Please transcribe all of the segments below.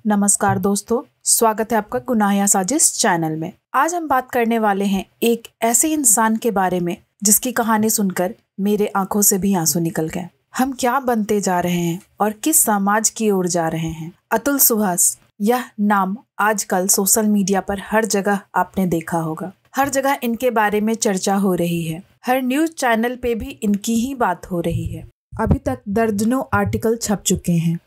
नमस्कार दोस्तों, स्वागत है आपका गुनाह या साजिश चैनल में। आज हम बात करने वाले हैं एक ऐसे इंसान के बारे में जिसकी कहानी सुनकर मेरे आंखों से भी आंसू निकल गए। हम क्या बनते जा रहे हैं और किस समाज की ओर जा रहे हैं। अतुल सुभाष, यह नाम आजकल सोशल मीडिया पर हर जगह आपने देखा होगा। हर जगह इनके बारे में चर्चा हो रही है। हर न्यूज चैनल पे भी इनकी ही बात हो रही है। अभी तक दर्जनों आर्टिकल छप चुके हैं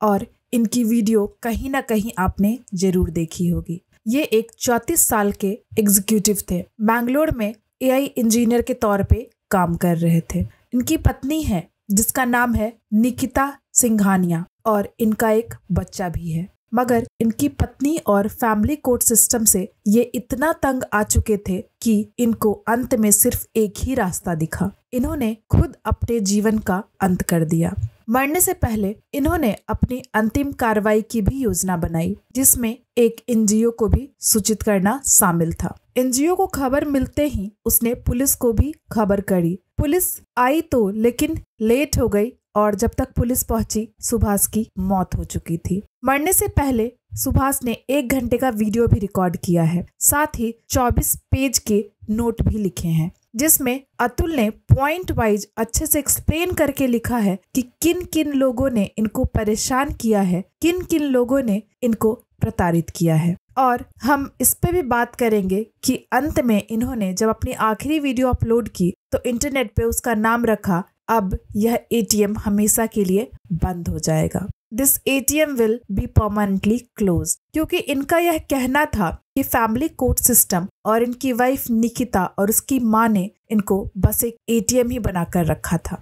और इनकी वीडियो कहीं ना कहीं आपने जरूर देखी होगी। ये एक 34 साल के एग्जीक्यूटिव थे। बैंगलोर में एआई इंजीनियर के तौर पे काम कर रहे थे। इनकी पत्नी है जिसका नाम है निकिता सिंघानिया और इनका एक बच्चा भी है। मगर इनकी पत्नी और फैमिली कोर्ट सिस्टम से ये इतना तंग आ चुके थे कि इनको अंत में सिर्फ एक ही रास्ता दिखा। इन्होंने खुद अपने जीवन का अंत कर दिया। मरने से पहले इन्होंने अपनी अंतिम कार्रवाई की भी योजना बनाई, जिसमें एक एनजीओ को भी सूचित करना शामिल था। एनजीओ को खबर मिलते ही उसने पुलिस को भी खबर करी। पुलिस आई तो लेकिन लेट हो गई और जब तक पुलिस पहुंची सुभाष की मौत हो चुकी थी। मरने से पहले सुभाष ने 1 घंटे का वीडियो भी रिकॉर्ड किया है। साथ ही 24 पेज के नोट भी लिखे हैं, जिसमें अतुल ने पॉइंट वाइज अच्छे से एक्सप्लेन करके लिखा है कि किन किन लोगों ने इनको परेशान किया है, किन किन लोगों ने इनको प्रताड़ित किया है। और हम इस पे भी बात करेंगे कि अंत में इन्होंने जब अपनी आखिरी वीडियो अपलोड की तो इंटरनेट पे उसका नाम रखा, अब यह एटीएम हमेशा के लिए बंद हो जाएगा। This ATM will be permanently close. क्योंकि इनका यह कहना था कि फैमिली कोर्ट सिस्टम और इनकी वाइफ निकिता और उसकी माँ ने इनको बस एक एटीएम ही बनाकर रखा था।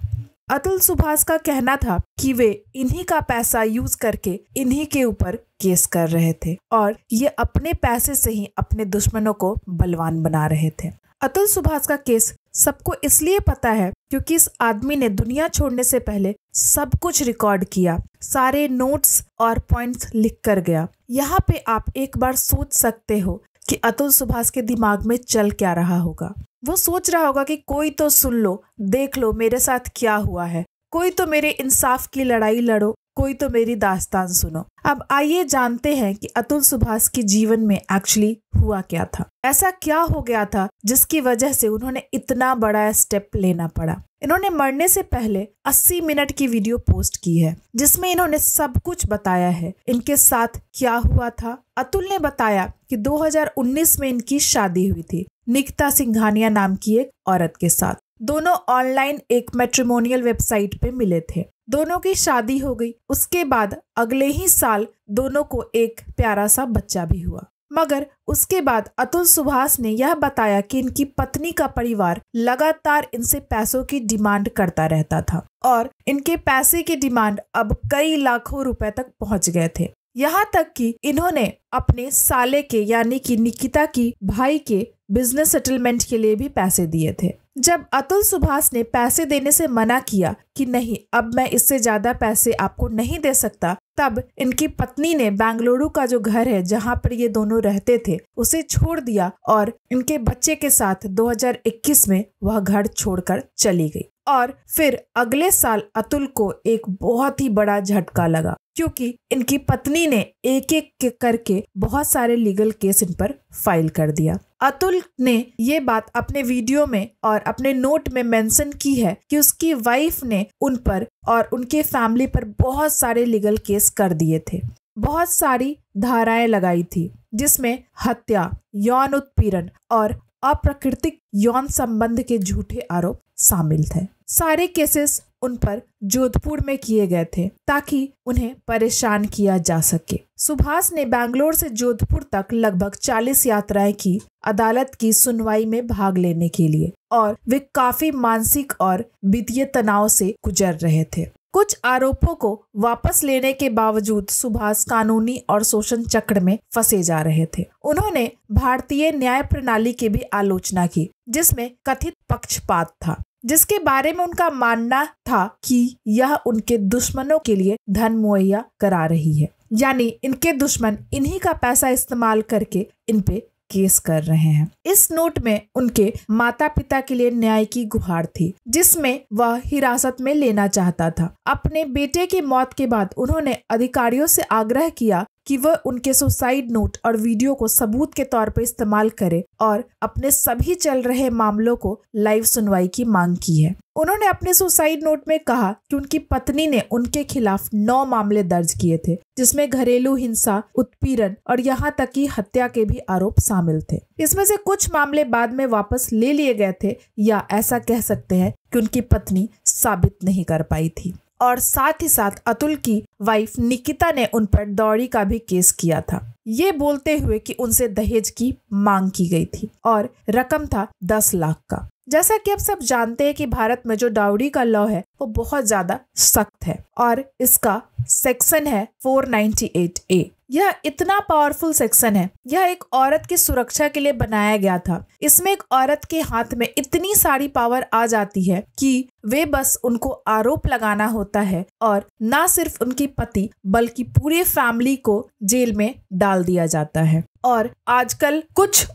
अतुल सुभाष का कहना था कि वे इन्हीं का पैसा यूज करके इन्हीं के ऊपर केस कर रहे थे और ये अपने पैसे से ही अपने दुश्मनों को बलवान बना रहे थे। अतुल सुभाष का केस सबको इसलिए पता है क्योंकि इस आदमी ने दुनिया छोड़ने से पहले सब कुछ रिकॉर्ड किया, सारे नोट्स और पॉइंट्स लिख कर गया। यहाँ पे आप एक बार सोच सकते हो कि अतुल सुभाष के दिमाग में चल क्या रहा होगा। वो सोच रहा होगा कि कोई तो सुन लो, देख लो मेरे साथ क्या हुआ है, कोई तो मेरे इंसाफ की लड़ाई लड़ो, कोई तो मेरी दास्तान सुनो। अब आइए जानते हैं कि अतुल सुभाष के जीवन में एक्चुअली हुआ क्या था। ऐसा क्या हो गया था जिसकी वजह से उन्होंने इतना बड़ा स्टेप लेना पड़ा। इन्होंने मरने से पहले 80 मिनट की वीडियो पोस्ट की है, जिसमें इन्होंने सब कुछ बताया है, इनके साथ क्या हुआ था। अतुल ने बताया कि 2019 में इनकी शादी हुई थी निकिता सिंघानिया नाम की एक औरत के साथ। दोनों ऑनलाइन एक मैट्रिमोनियल वेबसाइट पे मिले थे। दोनों की शादी हो गई। उसके बाद अगले ही साल दोनों को एक प्यारा सा बच्चा भी हुआ। मगर उसके बाद अतुल सुभाष ने यह बताया कि इनकी पत्नी का परिवार लगातार इनसे पैसों की डिमांड करता रहता था और इनके पैसे की डिमांड अब कई लाखों रुपए तक पहुंच गए थे। यहाँ तक कि इन्होंने अपने साले के यानी कि निकिता की भाई के बिजनेस सेटलमेंट के लिए भी पैसे दिए थे। जब अतुल सुभाष ने पैसे देने से मना किया कि नहीं, अब मैं इससे ज्यादा पैसे आपको नहीं दे सकता, तब इनकी पत्नी ने बेंगलुरु का जो घर है जहां पर ये दोनों रहते थे उसे छोड़ दिया और इनके बच्चे के साथ 2021 में वह घर छोड़कर चली गई। और फिर अगले साल अतुल को एक बहुत ही बड़ा झटका लगा, क्योंकि इनकी पत्नी ने एक एक करके बहुत सारे लीगल केस इन पर फाइल कर दिया। अतुल ने ये बात अपने वीडियो में और अपने नोट में मेंशन की है कि उसकी वाइफ ने उन पर और उनके फैमिली पर बहुत सारे लीगल केस कर दिए थे। बहुत सारी धाराएं लगाई थी, जिसमें हत्या, यौन उत्पीड़न और अप्राकृतिक यौन संबंध के झूठे आरोप शामिल थे। सारे केसेस उन पर जोधपुर में किए गए थे ताकि उन्हें परेशान किया जा सके। सुभाष ने बैंगलोर से जोधपुर तक लगभग 40 यात्राएं की अदालत की सुनवाई में भाग लेने के लिए, और वे काफी मानसिक और वित्तीय तनाव से गुजर रहे थे। कुछ आरोपों को वापस लेने के बावजूद सुभाष कानूनी और शोषण चक्र में फंसे जा रहे थे। उन्होंने भारतीय न्याय प्रणाली की भी आलोचना की, जिसमें कथित पक्षपात था, जिसके बारे में उनका मानना था कि यह उनके दुश्मनों के लिए धन मुहैया करा रही है, यानी इनके दुश्मन इन्हीं का पैसा इस्तेमाल करके इन पे केस कर रहे हैं। इस नोट में उनके माता पिता के लिए न्याय की गुहार थी, जिसमें वह हिरासत में लेना चाहता था। अपने बेटे की मौत के बाद उन्होंने अधिकारियों से आग्रह किया कि वह उनके सुसाइड नोट और वीडियो को सबूत के तौर पर इस्तेमाल करे और अपने सभी चल रहे मामलों को लाइव सुनवाई की मांग की है। उन्होंने अपने सुसाइड नोट में कहा कि उनकी पत्नी ने उनके खिलाफ 9 मामले दर्ज किए थे, जिसमें घरेलू हिंसा, उत्पीड़न और यहाँ तक कि हत्या के भी आरोप शामिल थे। इसमें से कुछ मामले बाद में वापस ले लिए गए थे, या ऐसा कह सकते हैं कि उनकी पत्नी साबित नहीं कर पाई थी। और साथ ही साथ अतुल की वाइफ निकिता ने उन पर दौड़ी का भी केस किया था, ये बोलते हुए कि उनसे दहेज की मांग की गई थी और रकम था 10 लाख का। जैसा कि आप सब जानते हैं कि भारत में जो डाउरी का लॉ है वो बहुत ज्यादा सख्त है और इसका सेक्शन है 498A। यह इतना पावरफुल सेक्शन है। यह एक औरत की सुरक्षा के लिए बनाया गया था। इसमें एक औरत के हाथ में इतनी सारी पावर आ जाती है कि वे बस उनको आरोप लगाना होता है और ना सिर्फ उनकी पति बल्कि पूरे फैमिली को जेल में डाल दिया जाता है। और आजकल कुछ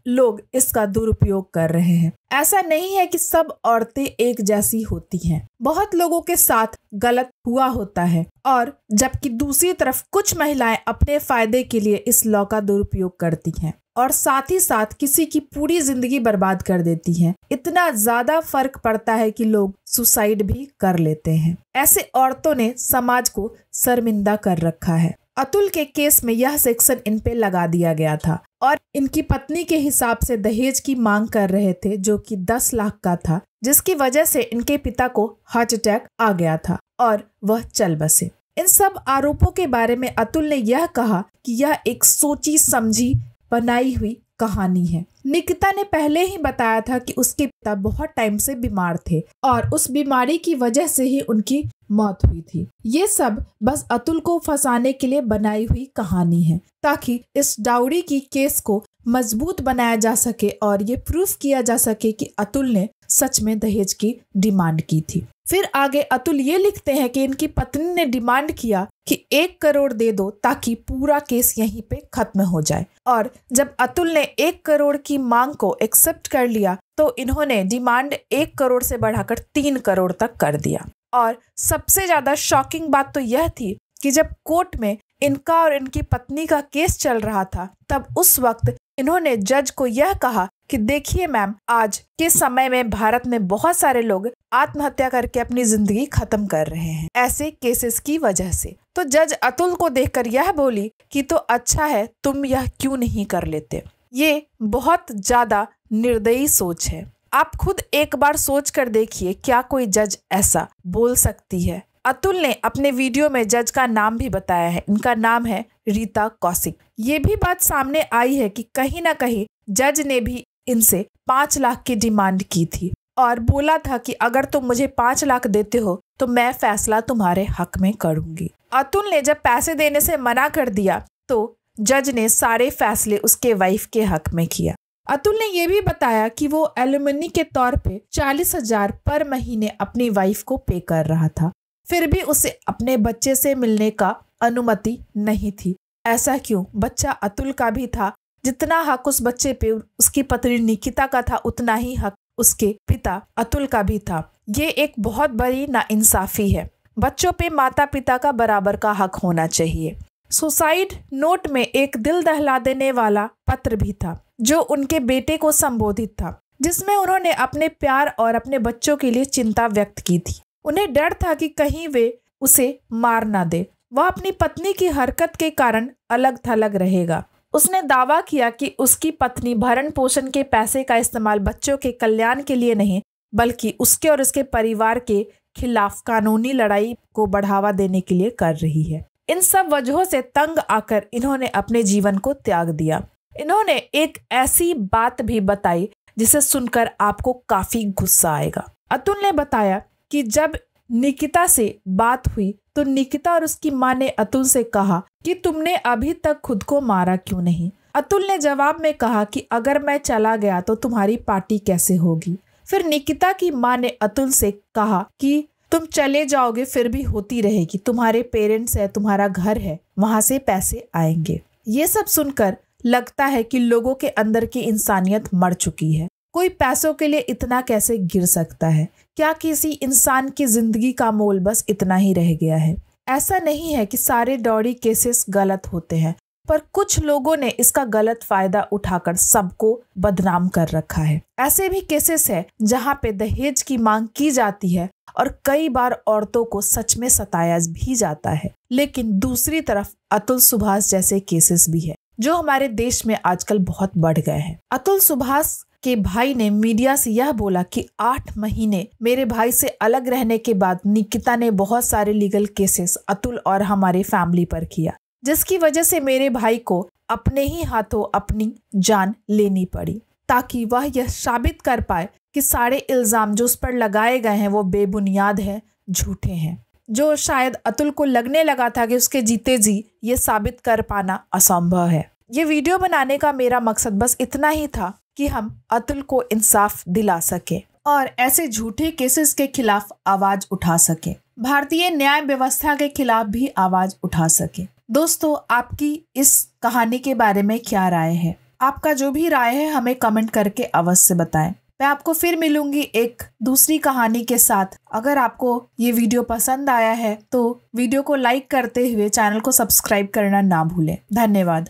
लोग इसका दुरुपयोग कर रहे हैं। ऐसा नहीं है कि सब औरतें एक जैसी होती हैं। बहुत लोगों के साथ गलत हुआ होता है और जबकि दूसरी तरफ कुछ महिलाएं अपने फायदे के लिए इस लॉ का दुरुपयोग करती हैं और साथ ही साथ किसी की पूरी जिंदगी बर्बाद कर देती हैं। इतना ज्यादा फर्क पड़ता है कि लोग सुसाइड भी कर लेते हैं। ऐसे औरतों ने समाज को शर्मिंदा कर रखा है। अतुल के केस में यह सेक्शन इन पे लगा दिया गया था और इनकी पत्नी के हिसाब से दहेज की मांग कर रहे थे, जो कि 10 लाख का था, जिसकी वजह से इनके पिता को हार्ट अटैक आ गया था और वह चल बसे। इन सब आरोपों के बारे में अतुल ने यह कहा कि यह एक सोची समझी बनाई हुई कहानी है। निकिता ने पहले ही बताया था कि उसके पिता बहुत टाइम से बीमार थे और उस बीमारी की वजह से ही उनकी मौत हुई थी। ये सब बस अतुल को फंसाने के लिए बनाई हुई कहानी है, ताकि इस डाउरी की केस को मजबूत बनाया जा सके और ये प्रूफ किया जा सके कि अतुल ने सच में दहेज की डिमांड की थी। फिर आगे अतुल ये लिखते हैं कि इनकी पत्नी ने डिमांड किया कि 1 करोड़ दे दो ताकि पूरा केस यहीं पे खत्म हो जाए। और जब अतुल ने 1 करोड़ की मांग को एक्सेप्ट कर लिया तो इन्होंने डिमांड 1 करोड़ से बढ़ाकर 3 करोड़ तक कर दिया। और सबसे ज्यादा शॉकिंग बात तो यह थी कि जब कोर्ट में इनका और इनकी पत्नी का केस चल रहा था, तब उस वक्त इन्होंने जज को यह कहा कि देखिए मैम, आज के समय में भारत में बहुत सारे लोग आत्महत्या करके अपनी जिंदगी खत्म कर रहे हैं ऐसे केसेस की वजह से। तो जज अतुल को देखकर यह बोली कि तो अच्छा है, तुम यह क्यों नहीं कर लेते। ये बहुत ज्यादा निर्दयी सोच है। आप खुद एक बार सोच कर देखिए, क्या कोई जज ऐसा बोल सकती है। अतुल ने अपने वीडियो में जज का नाम भी बताया है। इनका नाम है रीता कौशिक। ये भी बात सामने आई है कि कहीं ना कहीं जज ने भी इनसे 5 लाख की डिमांड की थी और बोला था कि अगर तुम मुझे 5 लाख देते हो तो मैं फैसला तुम्हारे हक में करूंगी। अतुल ने जब पैसे देने से मना कर दिया तो जज ने सारे फैसले उसके वाइफ के हक में किया। अतुल ने यह भी बताया कि वो एलुमनी के तौर पे 40,000 पर महीने अपनी वाइफ को पे कर रहा था, फिर भी उसे अपने बच्चे से मिलने का अनुमति नहीं थी। ऐसा क्यों? बच्चा अतुल का भी था। जितना हक उस बच्चे पे उसकी पत्नी निकिता का था, उतना ही हक उसके पिता अतुल का भी था। ये एक बहुत बड़ी नाइंसाफी है। बच्चों पे माता पिता का बराबर का हक होना चाहिए। सुसाइड नोट में एक दिल दहला देने वाला पत्र भी था जो उनके बेटे को संबोधित था, जिसमें उन्होंने अपने प्यार और अपने बच्चों के लिए चिंता व्यक्त की थी। उन्हें डर था कि कहीं वे उसे मार ना दे। वह अपनी पत्नी की हरकत के कारण अलग थलग रहेगा। उसने दावा किया कि उसकी पत्नी भरण पोषण के पैसे का इस्तेमाल बच्चों के कल्याण के लिए नहीं, बल्कि उसके और उसके परिवार के खिलाफ कानूनी लड़ाई को बढ़ावा देने के लिए कर रही है। इन सब वजहों से तंग आकर इन्होंने अपने जीवन को त्याग दिया। इन्होंने एक ऐसी बात भी बताई जिसे सुनकर आपको काफी गुस्सा आएगा। अतुल ने बताया कि जब निकिता से बात हुई तो निकिता और उसकी मां ने अतुल से कहा कि तुमने अभी तक खुद को मारा क्यों नहीं। अतुल ने जवाब में कहा कि अगर मैं चला गया तो तुम्हारी पार्टी कैसे होगी। फिर निकिता की मां ने अतुल से कहा कि तुम चले जाओगे फिर भी होती रहेगी, तुम्हारे पेरेंट्स है, तुम्हारा घर है, वहां से पैसे आएंगे। ये सब सुनकर लगता है कि लोगों के अंदर की इंसानियत मर चुकी है। कोई पैसों के लिए इतना कैसे गिर सकता है? क्या किसी इंसान की जिंदगी का मोल बस इतना ही रह गया है? ऐसा नहीं है कि सारे डॉडी केसेस गलत होते हैं, पर कुछ लोगों ने इसका गलत फायदा उठाकर सबको बदनाम कर रखा है। ऐसे भी केसेस है जहां पे दहेज की मांग की जाती है और कई बार औरतों को सच में सताया भी जाता है। लेकिन दूसरी तरफ अतुल सुभाष जैसे केसेस भी है जो हमारे देश में आजकल बहुत बढ़ गए हैं। अतुल सुभाष के भाई ने मीडिया से यह बोला कि 8 महीने मेरे भाई से अलग रहने के बाद निकिता ने बहुत सारे लीगल केसेस अतुल और हमारे फैमिली पर किया, जिसकी वजह से मेरे भाई को अपने ही हाथों अपनी जान लेनी पड़ी, ताकि वह यह साबित कर पाए कि सारे इल्जाम जो उस पर लगाए गए हैं वो बेबुनियाद हैं, झूठे हैं। जो शायद अतुल को लगने लगा था कि उसके जीते जी ये साबित कर पाना असंभव है। ये वीडियो बनाने का मेरा मकसद बस इतना ही था कि हम अतुल को इंसाफ दिला सके और ऐसे झूठे केसेस के खिलाफ आवाज उठा सके, भारतीय न्याय व्यवस्था के खिलाफ भी आवाज उठा सके। दोस्तों, आपकी इस कहानी के बारे में क्या राय है? आपका जो भी राय है हमें कमेंट करके अवश्य बताएं। मैं आपको फिर मिलूंगी एक दूसरी कहानी के साथ। अगर आपको ये वीडियो पसंद आया है तो वीडियो को लाइक करते हुए चैनल को सब्सक्राइब करना ना भूलें। धन्यवाद।